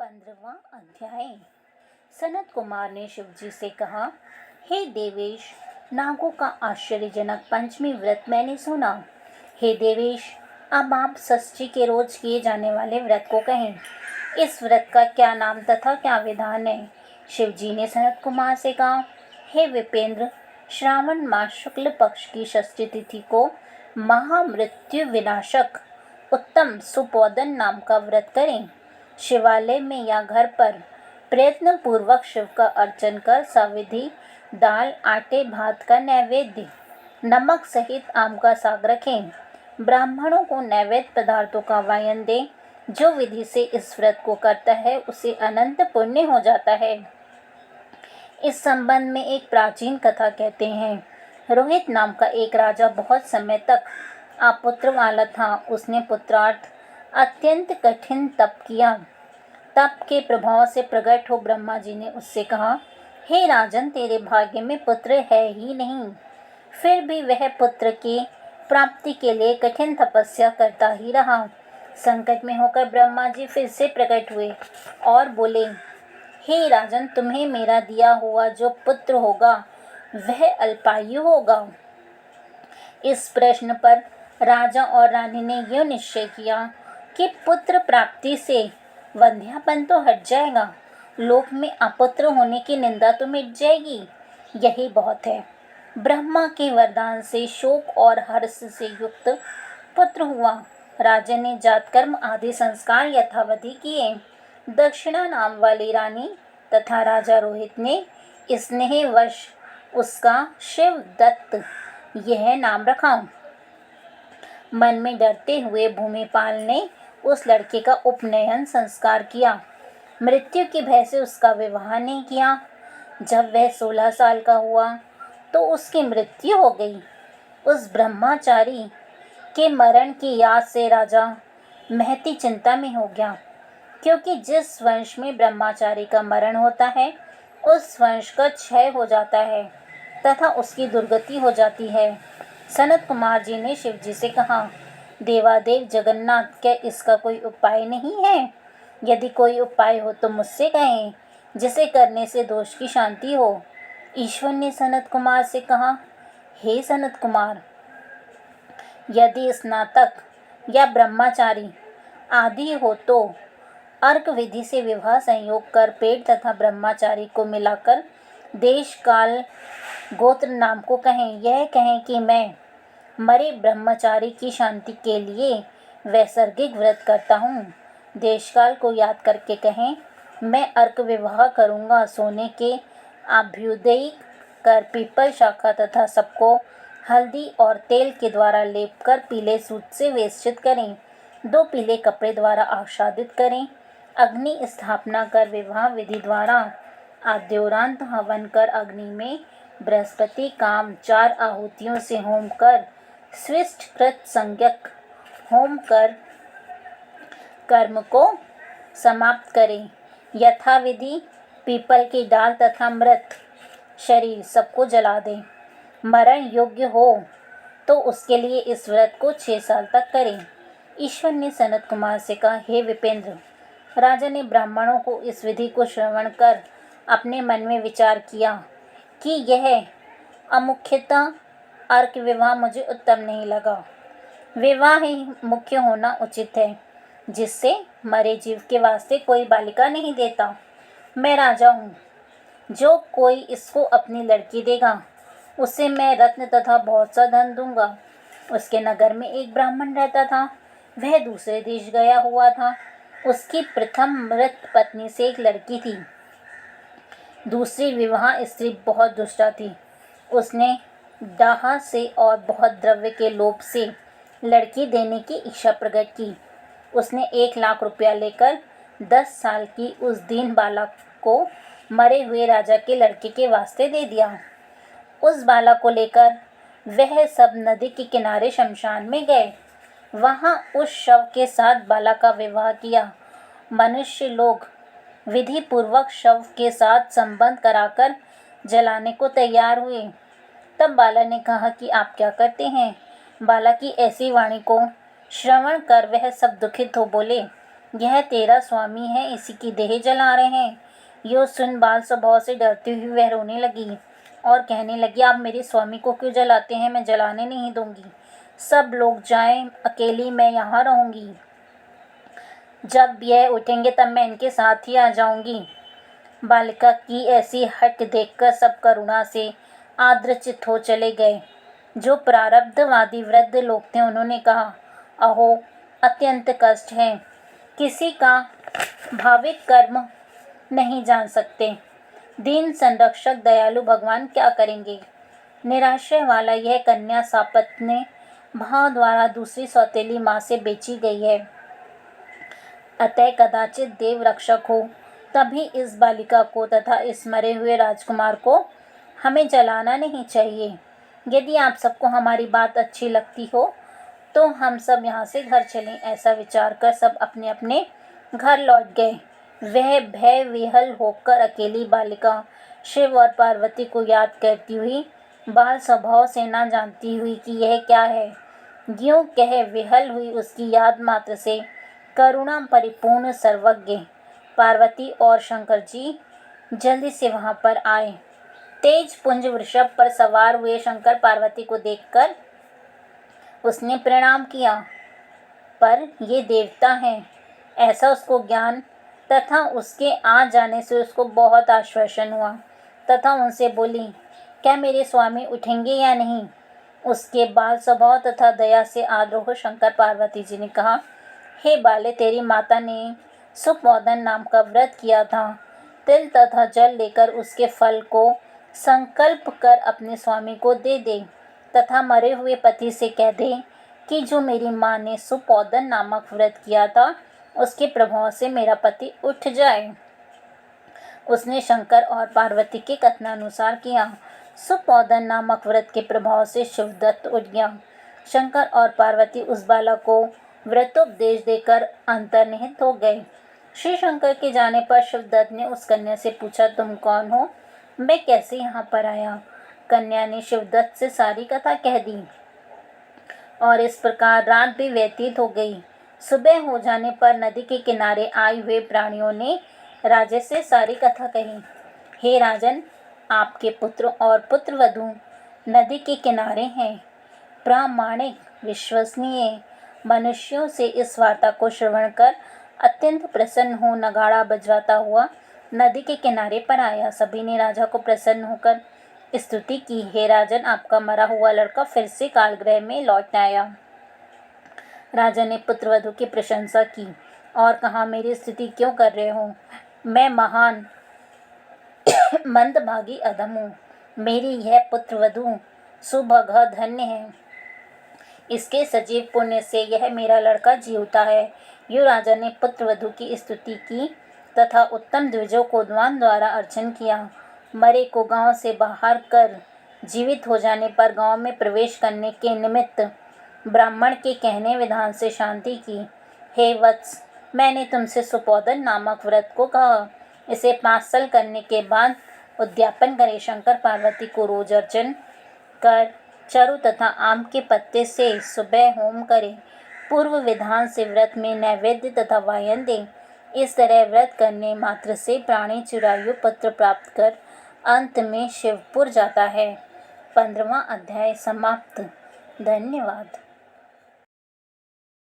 15वां अध्याय। सनत कुमार ने शिवजी से कहा, हे देवेश, नागों का आश्चर्यजनक पंचमी व्रत मैंने सुना। हे देवेश, अब आप षष्ठी के रोज किए जाने वाले व्रत को कहें। इस व्रत का क्या नाम तथा क्या विधान है? शिवजी ने सनत कुमार से कहा, हे विपेंद्र, श्रावण मास शुक्ल पक्ष की षष्ठी तिथि को महामृत्यु विनाशक उत्तम सुपोदन नाम का व्रत करें। शिवालय में या घर पर प्रयत्न पूर्वक शिव का अर्चन कर सविधि दाल आटे भात का नैवेद्य नमक सहित आम का साग रखें। ब्राह्मणों को नैवेद्य पदार्थों का वायन दें। जो विधि से इस व्रत को करता है उसे अनंत पुण्य हो जाता है। इस संबंध में एक प्राचीन कथा कहते हैं। रोहित नाम का एक राजा बहुत समय तक अपुत्र वाला था। उसने पुत्रार्थ अत्यंत कठिन तप किया। तप के प्रभाव से प्रकट हो ब्रह्मा जी ने उससे कहा, हे राजन, तेरे भाग्य में पुत्र है ही नहीं। फिर भी वह पुत्र की प्राप्ति के लिए कठिन तपस्या करता ही रहा। संकट में होकर ब्रह्मा जी फिर से प्रकट हुए और बोले, हे राजन, तुम्हें मेरा दिया हुआ जो पुत्र होगा वह अल्पायु होगा। इस प्रश्न पर राजा और रानी ने यह निश्चय किया कि पुत्र प्राप्ति से वंध्यापन तो हट जाएगा, लोक में अपुत्र होने की निंदा तो मिट जाएगी। यही बहुत है। ब्रह्मा के वरदान से शोक और हर्ष से युक्त पुत्र हुआ। राजा ने जातकर्म आदि संस्कार यथावधि किए। दक्षिणा नाम वाली रानी तथा राजा रोहित ने स्नेहवश उसका शिवदत्त यह नाम रखा। मन में डरते हुए भूमिपाल ने उस लड़के का उपनयन संस्कार किया। मृत्यु के भय से उसका विवाह नहीं किया। जब वह 16 साल का हुआ तो उसकी मृत्यु हो गई। उस ब्रह्मचारी के मरण की याद से राजा महती चिंता में हो गया, क्योंकि जिस वंश में ब्रह्मचारी का मरण होता है उस वंश का क्षय हो जाता है तथा उसकी दुर्गति हो जाती है। सनत कुमार जी ने शिवजी से कहा, देवादेव जगन्नाथ, क्या इसका कोई उपाय नहीं है? यदि कोई उपाय हो तो मुझसे कहें, जिसे करने से दोष की शांति हो। ईश्वर ने सनत कुमार से कहा, हे सनत कुमार, यदि स्नातक या ब्रह्मचारी आदि हो तो अर्क विधि से विवाह संयोग कर पेड़ तथा ब्रह्मचारी को मिलाकर देश काल गोत्र नाम को कहें। यह कहें कि मैं मरे ब्रह्मचारी की शांति के लिए वैसर्गिक व्रत करता हूँ। देशकाल को याद करके कहें, मैं अर्क विवाह करूँगा। सोने के अभ्युदय कर पीपल शाखा तथा सबको हल्दी और तेल के द्वारा लेप कर पीले सूत से वेष्टित करें। 2 पीले कपड़े द्वारा आच्छादित करें। अग्नि स्थापना कर विवाह विधि द्वारा आद्योरांत हवन कर अग्नि में बृहस्पति काम 4 आहुतियों से होम कर स्विष्ट कृत संज्ञक होम कर कर्म को समाप्त करें। यथाविधि पीपल की डाल तथा मृत शरीर सबको जला दें। मरण योग्य हो तो उसके लिए इस व्रत को 6 साल तक करें। ईश्वर ने सनत कुमार से कहा, हे विपेंद्र, राजा ने ब्राह्मणों को इस विधि को श्रवण कर अपने मन में विचार किया कि यह अमुख्यतः अर्क विवाह मुझे उत्तम नहीं लगा। विवाह ही मुख्य होना उचित है, जिससे मरे जीव के वास्ते कोई बालिका नहीं देता। मैं राजा हूँ। जो कोई इसको अपनी लड़की देगा उसे मैं रत्न तथा बहुत सा धन दूंगा। उसके नगर में एक ब्राह्मण रहता था। वह दूसरे देश गया हुआ था। उसकी प्रथम मृत पत्नी से एक लड़की थी। दूसरी विवाह स्त्री बहुत दुष्टा थी। उसने डाह से और बहुत द्रव्य के लोभ से लड़की देने की इच्छा प्रकट की। उसने 1 लाख रुपया लेकर 10 साल की उस दीन बालक को मरे हुए राजा के लड़के के वास्ते दे दिया। उस बालक को लेकर वह सब नदी के किनारे शमशान में गए। वहां उस शव के साथ बालक का विवाह किया। मनुष्य लोग विधि पूर्वक शव के साथ संबंध कराकर जलाने को तैयार हुए। तब बाला ने कहा कि आप क्या करते हैं? बाला की ऐसी वाणी को श्रवण कर वह सब दुखित हो बोले, यह तेरा स्वामी है, इसी की देह जला रहे हैं। यो सुन बाल स्वभाव से डरती हुई वह रोने लगी और कहने लगी, आप मेरे स्वामी को क्यों जलाते हैं? मैं जलाने नहीं दूंगी। सब लोग जाएं, अकेली मैं यहाँ रहूंगी। जब यह उठेंगे तब मैं इनके साथ ही आ जाऊंगी। बालिका की ऐसी हट देखकर सब करुणा से आर्द्रचित्त हो चले गए। जो प्रारब्धवादी वृद्ध लोग थे उन्होंने कहा, अहो, अत्यंत कष्ट है, किसी का भाविक कर्म नहीं जान सकते। दीन संरक्षक दयालु भगवान क्या करेंगे? निराश्रय वाला यह कन्या सापत्ने भाव द्वारा दूसरी सौतेली माँ से बेची गई है। अतः कदाचित देव रक्षक हो, तभी इस बालिका को तथा इस मरे हुए राजकुमार को हमें जलाना नहीं चाहिए। यदि आप सबको हमारी बात अच्छी लगती हो तो हम सब यहाँ से घर चलें। ऐसा विचार कर सब अपने अपने घर लौट गए। वह भय विह्वल होकर अकेली बालिका शिव और पार्वती को याद करती हुई, बाल स्वभाव से न जानती हुई कि यह क्या है, यूं कह विह्वल हुई उसकी याद मात्र से करुणा परिपूर्ण सर्वज्ञ पार्वती और शंकर जी जल्दी से वहां पर आए। तेज पुंज वृषभ पर सवार हुए शंकर पार्वती को देखकर उसने प्रणाम किया, पर ये देवता हैं, ऐसा उसको ज्ञान तथा उसके आ जाने से उसको बहुत आश्वासन हुआ तथा उनसे बोली, क्या मेरे स्वामी उठेंगे या नहीं? उसके बाल स्वभाव तथा दया से आद्रोह शंकर पार्वती जी ने कहा, हे बाले, तेरी माता ने सुपोधन नाम का व्रत किया था। तिल तथा जल लेकर उसके फल को संकल्प कर अपने स्वामी को दे दे तथा मरे हुए पति से कह दे कि जो मेरी माँ ने सुपोधन नामक व्रत किया था उसके प्रभाव से मेरा पति उठ जाए। उसने शंकर और पार्वती के कथनानुसार किया। सुपोधन नामक व्रत के प्रभाव से शिवदत्त उठ गया। शंकर और पार्वती उस बालक को व्रतोपदेश देकर अंतर्निहित हो गए। श्री शंकर के जाने पर शिवदत्त ने उस कन्या से पूछा, तुम कौन हो? मैं कैसे यहाँ पर आया? कन्या ने शिवदत्त से सारी कथा कह दी और इस प्रकार रात भी व्यतीत हो गई। सुबह हो जाने पर नदी के किनारे आए हुए प्राणियों ने राजे से सारी कथा कही। हे राजन, आपके पुत्र और पुत्रवधू नदी के किनारे हैं। प्रामाणिक विश्वसनीय मनुष्यों से इस वार्ता को श्रवण कर अत्यंत प्रसन्न हो नगाड़ा बजवाता हुआ नदी के किनारे पर आया। सभी ने राजा को प्रसन्न होकर स्तुति की, हे राजन, आपका मरा हुआ लड़का फिर से कालगृह में लौट आया। राजा ने पुत्रवधू की प्रशंसा की और कहा, मेरी स्तुति क्यों कर रहे हो? मैं महान मंदभागी अधम हूँ। मेरी यह पुत्रवधू सुभग धन्य है। इसके सजीव पुण्य से यह मेरा लड़का जीवता है। यो राजा ने पुत्रवधू की स्तुति की तथा उत्तम द्विजों को द्वान द्वारा अर्चन किया। मरे को गांव से बाहर कर जीवित हो जाने पर गांव में प्रवेश करने के निमित्त ब्राह्मण के कहने विधान से शांति की। हे वत्स, मैंने तुमसे सुपोधन नामक व्रत को कहा, इसे 5 साल करने के बाद उद्यापन करे। शंकर पार्वती को रोज अर्चन कर चरु तथा आम के पत्ते से सुबह होम करे। पूर्व विधान से व्रत में नैवेद्य तथा वायन दे। इस तरह व्रत करने मात्र से प्राणी चिरायु पुत्र प्राप्त कर अंत में शिवपुर जाता है। 15वां अध्याय समाप्त। धन्यवाद।